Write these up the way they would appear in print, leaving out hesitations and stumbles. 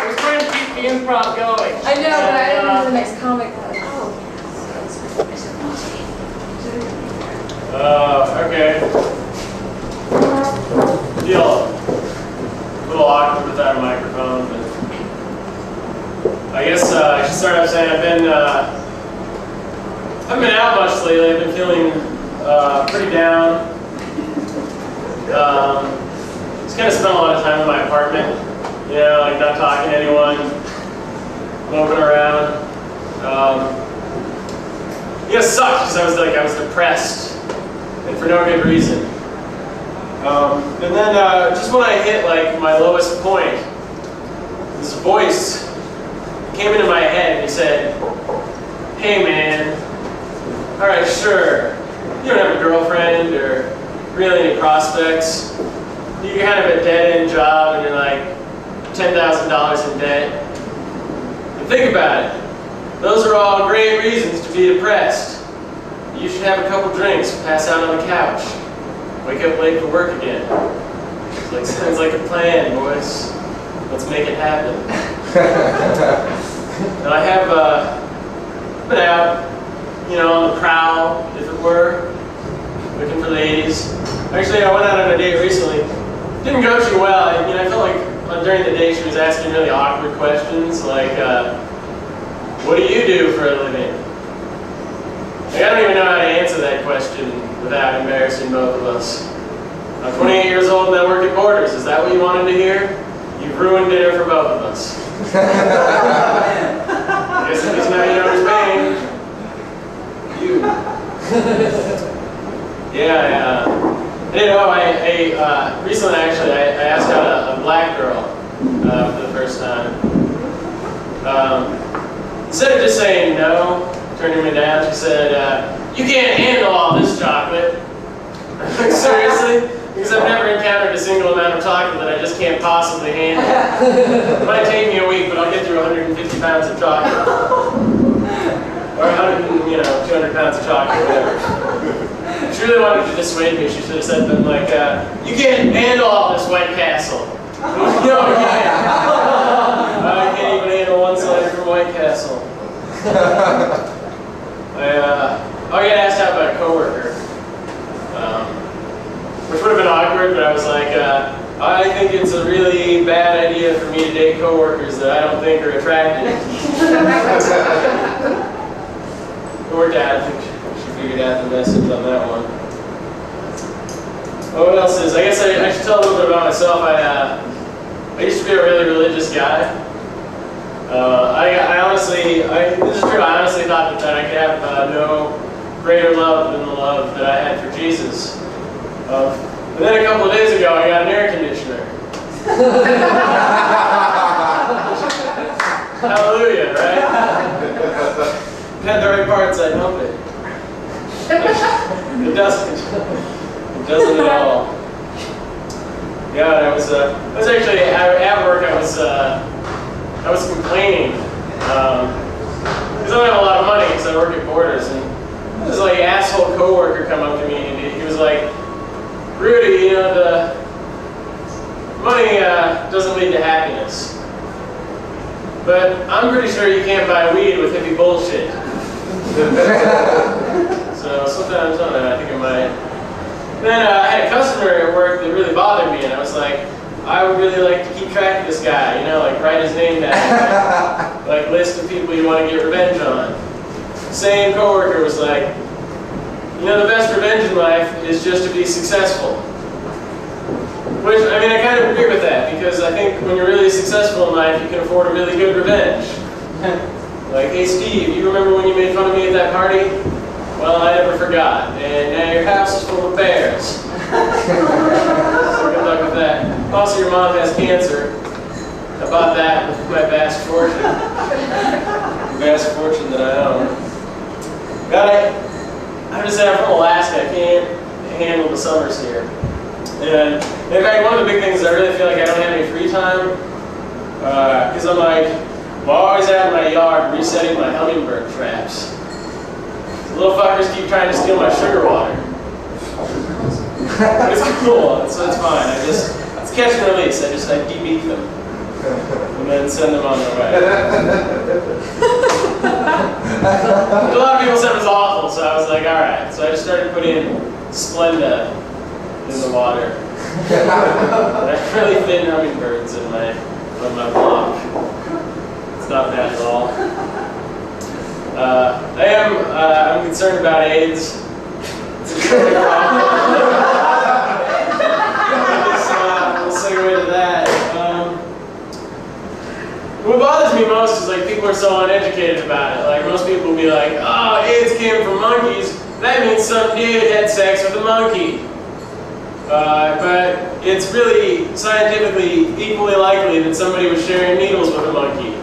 was trying to keep the improv going. I know, but I didn't know the next comic. Okay. Feel a little awkward without a microphone, but I guess I should start off saying I haven't been out much lately. I've been feeling pretty down. Just kind of spent a lot of time in my apartment, you know, like not talking to anyone, moping around. It sucked because I was depressed, and for no good reason. And then just when I hit like my lowest point, this voice came into my head and he said, "Hey man, all right, sure, you don't have a girlfriend or really any prospects. You kind of a dead-end job and you're like $10,000 in debt. But think about it. Those are all great reasons to be depressed. You should have a couple drinks, pass out on the couch, wake up late for work again. It's like, sounds like a plan, boys. Let's make it happen." And I have been out, you know, on the prowl, if it were, looking for ladies. Actually, I went out on a date recently. Didn't go too well. I felt like during the day she was asking really awkward questions, like, "What do you do for a living?" Like, I don't even know how to answer that question without embarrassing both of us. I'm 28 years old and I work at Borders. Is that what you wanted to hear? You've ruined dinner for both of us. I guess at least now you know who's paying. You. Yeah, you know, I recently actually I asked out a black girl for the first time. Instead of just saying no, turning me down, she said, "You can't handle all this chocolate." Seriously? Because I've never encountered a single amount of chocolate that I just can't possibly handle. It might take me a week, but I'll get through 150 pounds of chocolate. Or 200 pounds of chocolate, whatever. She really wanted to dissuade me. She should have said something like, "You can't handle all this White Castle." No, you can't. I can't even handle one side from White Castle. I got asked out by a coworker, which would have been awkward, but I was like, I think it's a really bad idea for me to date coworkers that I don't think are attractive. It worked out. I think she figured out the message on that one. Well, what else is? I guess I should tell a little bit about myself. I used to be a really religious guy. This is true, I honestly thought that I could have no greater love than the love that I had for Jesus. But then a couple of days ago, I got an air conditioner. Hallelujah, right? If it had the right parts, I'd help it. It doesn't. It doesn't at all. God, I was actually at work. I was complaining because I don't have a lot of money because I work at Borders, and this like asshole coworker come up to me and he was like, "Rudy, you know, the money doesn't lead to happiness, but I'm pretty sure you can't buy weed with hippie bullshit." So sometimes, I don't know, I think it might. Then I had a customer at work that really bothered me, and I was like, I would really like to keep track of this guy, you know, like write his name down, like list of people you want to get revenge on. Same coworker was like, "You know, the best revenge in life is just to be successful." Which, I mean, I kind of agree with that, because I think when you're really successful in life, you can afford a really good revenge. Like, "Hey Steve, you remember when you made fun of me at that party? Well, I never forgot, and now your house is full of bears." So good luck with that. Also, your mom has cancer. I bought that with my vast fortune. The vast fortune that I own. God, I have to say, I'm from Alaska. I can't handle the summers here. And in fact, one of the big things is I really feel like I don't have any free time. Because I'm like, I'm always out in my yard resetting my hummingbird traps. The little fuckers keep trying to steal my sugar water. It's cool, so it's fine. It's catch and release. I debeak them. And then send them on their way. A lot of people said it was awful, so I was like, all right. So I just started putting Splenda in the water. I have really thin hummingbirds on my block. It's not bad at all. I'm concerned about AIDS. It's a growing problem. We'll segue to that. What bothers me most is like people are so uneducated about it. Like most people will be like, oh, AIDS came from monkeys. That means some dude had sex with a monkey. But it's really scientifically equally likely that somebody was sharing needles with a monkey.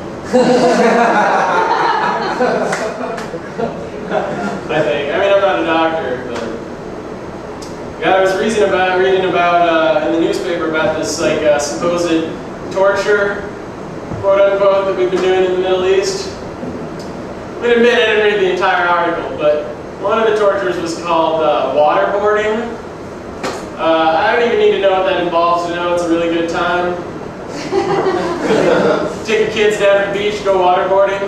I think. I mean, I'm not a doctor, but yeah, I was reading about in the newspaper about this like supposed torture, quote unquote, that we've been doing in the Middle East. I'm gonna admit I didn't read the entire article, but one of the tortures was called waterboarding. I don't even need to know what that involves to know it's a really good time. Take your kids down to the beach, go waterboarding.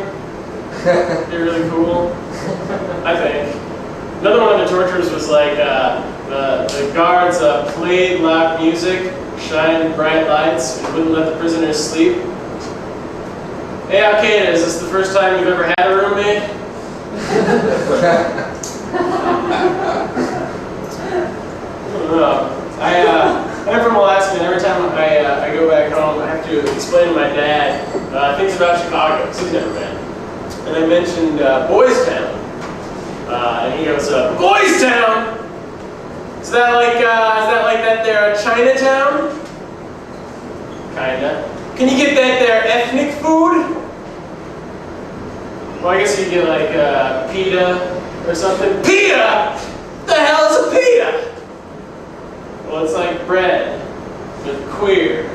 They're really cool, I think. Another one of the tortures was like the guards played loud music, shined bright lights, and wouldn't let the prisoners sleep. Hey, Al-Qaeda, is this the first time you've ever had a roommate? I'm from Alaska, and every time I go back home, I have to explain to my dad things about Chicago, because he's never been. And I mentioned Boys Town, and he goes, Boys Town? Is that like that there Chinatown? Kinda. Can you get that there ethnic food? Well, I guess you get like pita or something. Pita? What the hell is a pita? Well, it's like bread, but queer.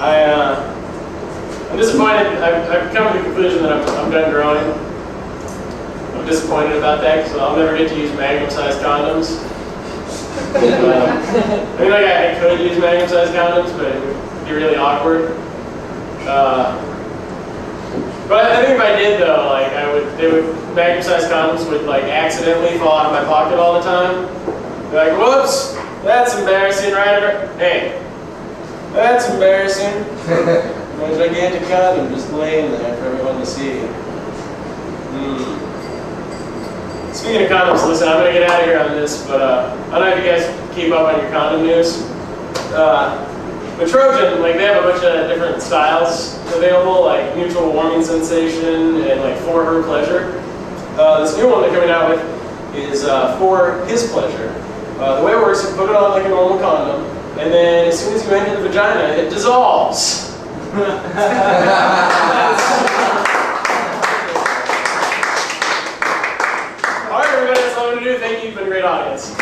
I'm disappointed. I've come to the conclusion that I'm done growing. I'm disappointed about that because I'll never get to use magnum-sized condoms. I mean, like I could use magnum-sized condoms, but it would be really awkward. But I think if I did though, like magnum-sized condoms would like accidentally fall out of my pocket all the time. Be like, whoops, that's embarrassing, right? Hey, that's embarrassing. A gigantic condom just laying there for everyone to see. Speaking of condoms, listen, I'm gonna get out of here on this, but I don't know if you guys keep up on your condom news. The Trojan, like they have a bunch of different styles available, like mutual warming sensation and like for her pleasure. This new one they're coming out with is for his pleasure. The way it works, you put it on like a normal condom, and then as soon as you enter the vagina, it dissolves. Alright everybody, that's all I'm going to do. Thank you, you've been a great audience.